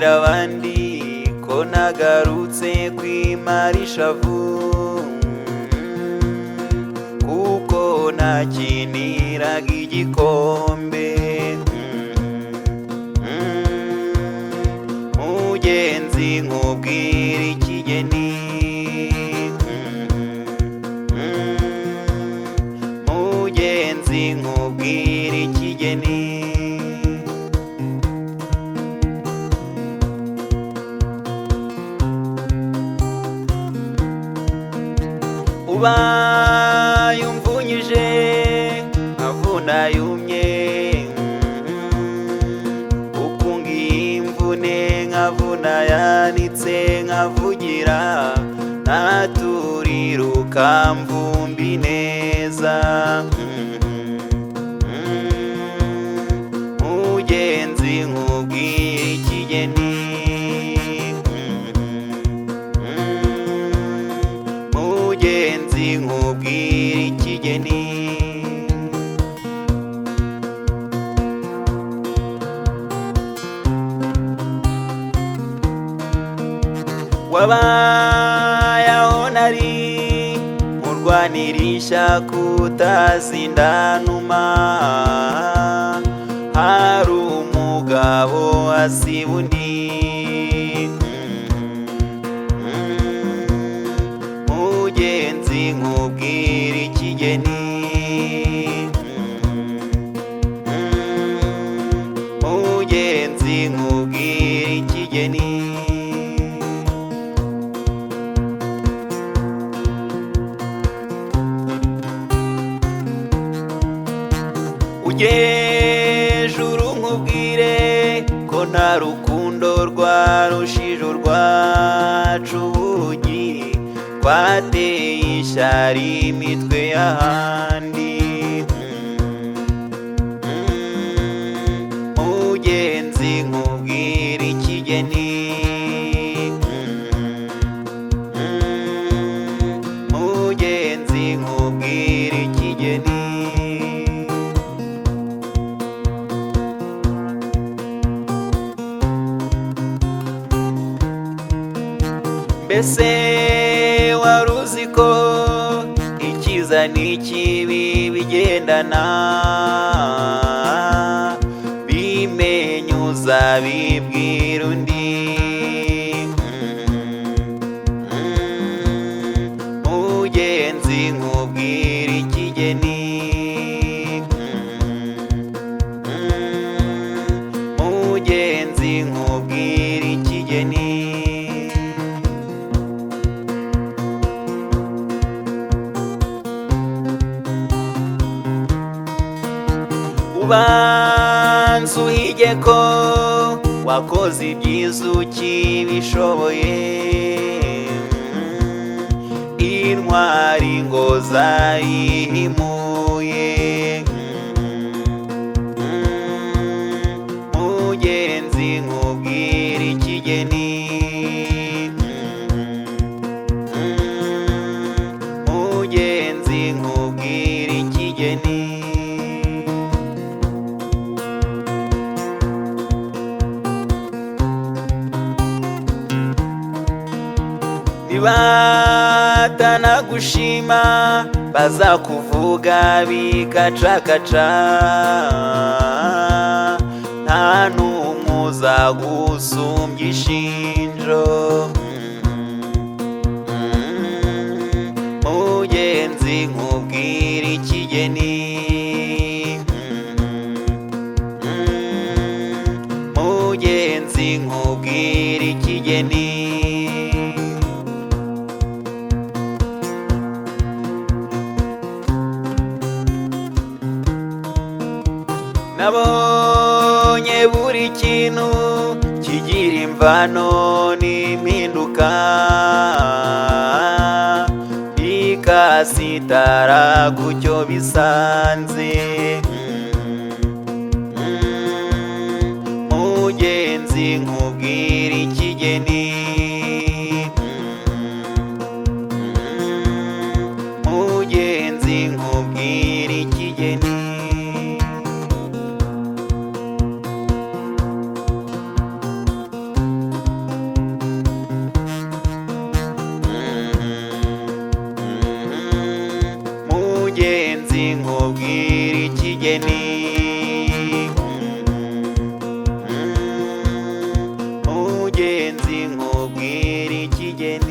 mbwira abandi ko nagarutse kwimara ishavu, kuko nakiniraga igikombe. Mugenzi nkubwira ikigeni, mugenzi nkubwira ikigeni. Ubaye umvunyije nkavuna yumye, ukungiye imvune nkavuna yanitse, nkavugira naturira ukamvumbi neza. Mugenzi nkubwira ikigeni, mugenzi nkubwira ikigeni. Wabaye aho nari murwanirisha kutazindanuma, hari umugabo asiba undi. Mugenzi nkubwira ikigeni, mugenzi nkubwira ikigeni. Ujyejuru nkubwire ko nta rukundo rwarushije urwacu ubugi, twateye ishyari imitwe y'ahandi. Mugenzi nkubwira ikigeni, mugenzi nkubwira ikigeni. Mbese wari uzi ko icyiza n'ikibi bigendana, bimenye uzabibwira undi. Mugenzi nkubwira ikigeni, mugenzi nkubwira ikigeni. Ubanza uhige ko wakoze ibyiza ukibishoboye, intwari ngo zayihimuye. Mugenzi nkubwira ikigeni, mugenzi nkubwira ikigeni. Nibatanagushima bazakuvuga bikacakaca, nta n'umwe uzagusumbya ishinjo. Mugenzi nkubwira ikigeni, mugenzi nkubwira ikigeni. Nabonye buri kintu kigira imvano n'impinduka, bikasitara kucyo bisanze. Mugenzi nkubwira ikigeni, mugenzi nkubwira ikigeni. nkubwire ikigeni. Mugenzi nkubwire ikigeni.